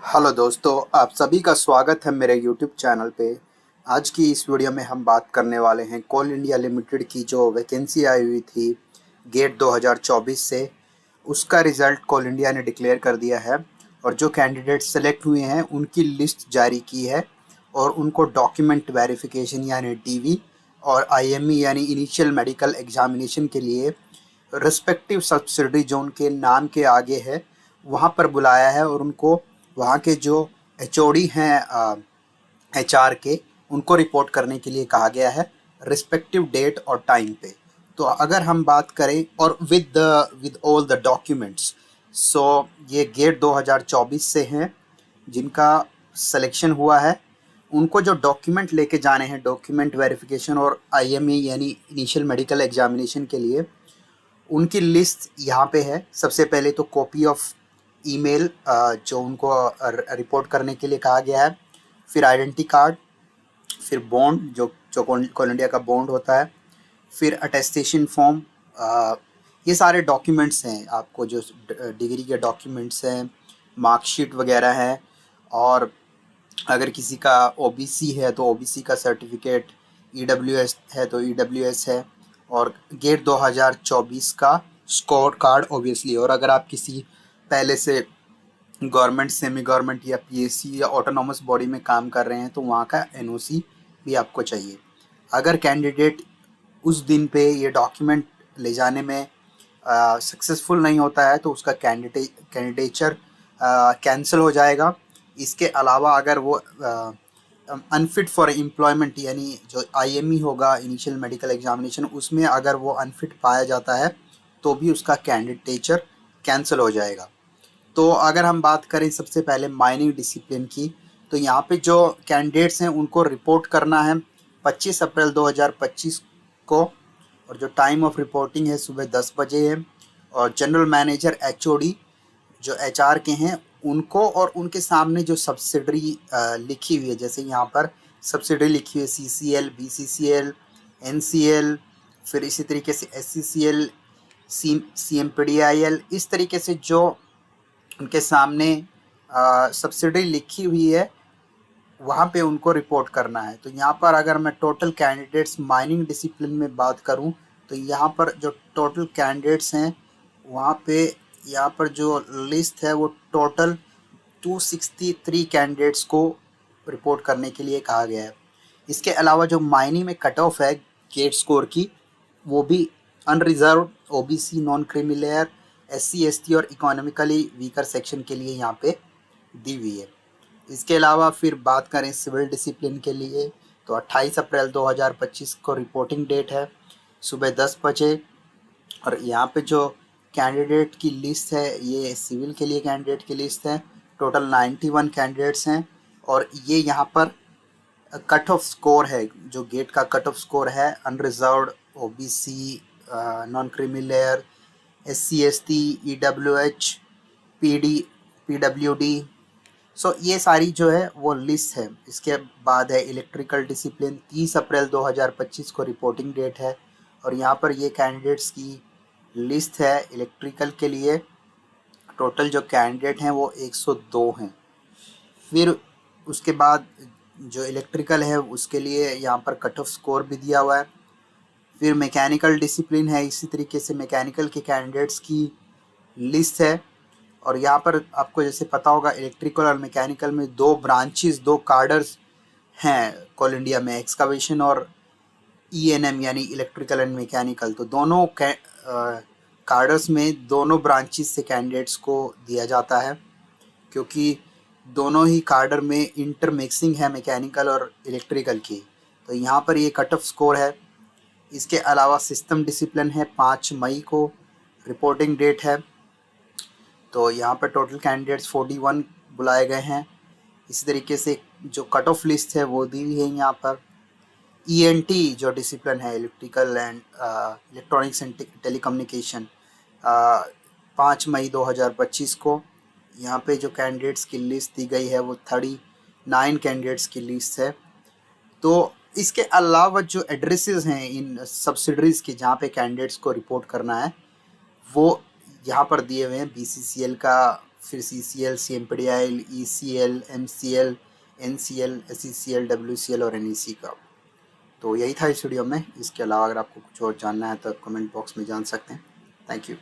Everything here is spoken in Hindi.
हेलो दोस्तों, आप सभी का स्वागत है मेरे यूट्यूब चैनल पे। आज की इस वीडियो में हम बात करने वाले हैं कोल इंडिया लिमिटेड की जो वैकेंसी आई हुई थी गेट 2024 से। उसका रिज़ल्ट कोल इंडिया ने डिक्लेयर कर दिया है और जो कैंडिडेट सेलेक्ट हुए हैं उनकी लिस्ट जारी की है और उनको डॉक्यूमेंट वेरिफिकेशन यानी डीवी और आईएमई यानी इनिशियल मेडिकल एग्जामिनेशन के लिए रिस्पेक्टिव सब्सिडरी जो उनके नाम के आगे है वहाँ पर बुलाया है और उनको वहाँ के जो एचओडी हैं एचआर के उनको रिपोर्ट करने के लिए कहा गया है रिस्पेक्टिव डेट और टाइम पे। तो अगर हम बात करें और विद ऑल द डॉक्यूमेंट्स, सो ये गेट 2024 से हैं जिनका सिलेक्शन हुआ है। उनको जो डॉक्यूमेंट लेके जाने हैं डॉक्यूमेंट वेरिफिकेशन और आईएमई यानी इनिशियल मेडिकल एग्जामिनेशन के लिए, उनकी लिस्ट यहाँ पे है। सबसे पहले तो कॉपी ऑफ ईमेल जो उनको रिपोर्ट करने के लिए कहा गया है, फिर आइडेंटिटी कार्ड, फिर बॉन्ड जो कोल इंडिया का बॉन्ड होता है, फिर अटेस्टेशन फॉर्म। ये सारे डॉक्यूमेंट्स हैं आपको, जो डिग्री के डॉक्यूमेंट्स हैं, मार्कशीट वगैरह हैं। और अगर किसी का ओबीसी है तो ओबीसी का सर्टिफिकेट, ईडब्ल्यूएस है तो ईडब्ल्यूएस है, और गेट 2024 का स्कोर कार्ड ऑब्वियसली। और अगर आप किसी पहले से गवर्नमेंट, सेमी गवर्नमेंट या पीएससी या ऑटोनॉमस बॉडी में काम कर रहे हैं तो वहाँ का एनओसी भी आपको चाहिए। अगर कैंडिडेट उस दिन पे ये डॉक्यूमेंट ले जाने में सक्सेसफुल नहीं होता है तो उसका कैंडिडेचर कैंसिल हो जाएगा। इसके अलावा अगर वो अनफिट फॉर एम्प्लॉयमेंट यानी जो आईएमई होगा इनिशियल मेडिकल एग्जामिनेशन, उसमें अगर वो अनफिट पाया जाता है तो भी उसका कैंडिडेचर कैंसिल हो जाएगा। तो अगर हम बात करें सबसे पहले माइनिंग डिसिप्लिन की, तो यहाँ पे जो कैंडिडेट्स हैं उनको रिपोर्ट करना है 25 अप्रैल 2025 को, और जो टाइम ऑफ रिपोर्टिंग है सुबह 10 बजे है। और जनरल मैनेजर एचओडी जो एचआर के हैं उनको और उनके सामने जो सब्सिडरी लिखी हुई है, जैसे यहाँ पर सब्सिडरी लिखी हुई है सीसीएल, बीसीसीएल, एनसीएल, फिर इसी तरीके से एससीसीएल, सीएमपीडीआईएल, इस तरीके से जो उनके सामने सब्सिडी लिखी हुई है वहाँ पे उनको रिपोर्ट करना है। तो यहाँ पर अगर मैं टोटल कैंडिडेट्स माइनिंग डिसिप्लिन में बात करूँ तो यहाँ पर जो टोटल कैंडिडेट्स हैं वहाँ पे, यहाँ पर जो लिस्ट है वो टोटल 263 कैंडिडेट्स को रिपोर्ट करने के लिए कहा गया है। इसके अलावा जो माइनिंग में कट ऑफ है गेट स्कोर की, वो भी unreserved, OBC, non creamy layer, SC ST और इकोनॉमिकली वीकर सेक्शन के लिए यहाँ पे दी हुई है। इसके अलावा फिर बात करें सिविल डिसिप्लिन के लिए तो 28 अप्रैल 2025 को रिपोर्टिंग डेट है सुबह 10 बजे। और यहाँ पे जो कैंडिडेट की लिस्ट है ये सिविल के लिए कैंडिडेट की लिस्ट है। टोटल 91 कैंडिडेट्स हैं और ये यहाँ पर कट ऑफ स्कोर है, जो गेट का कट ऑफ स्कोर है unreserved, OBC, non creamy layer, SC ST, EWH, PD, PWD. So ये सारी जो है वो लिस्ट है। इसके बाद है इलेक्ट्रिकल डिसिप्लिन, 30 अप्रैल 2025 को रिपोर्टिंग डेट है और यहाँ पर ये कैंडिडेट्स की लिस्ट है इलेक्ट्रिकल के लिए। टोटल जो कैंडिडेट हैं वो 102 हैं। फिर उसके बाद जो इलेक्ट्रिकल है उसके लिए यहाँ पर कट ऑफ स्कोर भी दिया हुआ है। फिर मैकेनिकल डिसिप्लिन है, इसी तरीके से मैकेनिकल के कैंडिडेट्स की लिस्ट है। और यहाँ पर आपको जैसे पता होगा इलेक्ट्रिकल और मैकेनिकल में दो ब्रांचेस, दो कार्डर्स हैं कोल इंडिया में, एक्सकावेशन और ईएनएम यानी इलेक्ट्रिकल एंड मैकेनिकल। तो दोनों कार्डर्स में दोनों ब्रांचेस से कैंडिडेट्स को दिया जाता है, क्योंकि दोनों ही कार्डर में इंटर मिक्सिंग है मैकेनिकल और इलेक्ट्रिकल की। तो यहाँ पर ये कट ऑफ स्कोर है। इसके अलावा सिस्टम डिसिप्लिन है, 5 मई को रिपोर्टिंग डेट है। तो यहाँ पर टोटल कैंडिडेट्स 41 बुलाए गए हैं। इसी तरीके से जो कट ऑफ लिस्ट है वो दी हुई है यहाँ पर। ईएनटी जो डिसिप्लिन है, electrical and electronics and telecommunication, 5 मई 2025 को यहाँ पे जो कैंडिडेट्स की लिस्ट दी गई है वो 39 कैंडिडेट्स की लिस्ट है। तो इसके अलावा जो एड्रेसेस हैं इन सब्सिडरीज़ के जहाँ पे कैंडिडेट्स को रिपोर्ट करना है वो यहाँ पर दिए हुए हैं। बीसीसीएल का फिर CCL, CMPDIL, ECL, MCL, NCL, SECL, WCL और NEC का। तो यही था इस वीडियो में। इसके अलावा अगर आपको कुछ और जानना है तो कमेंट बॉक्स में जान सकते हैं। Thank you.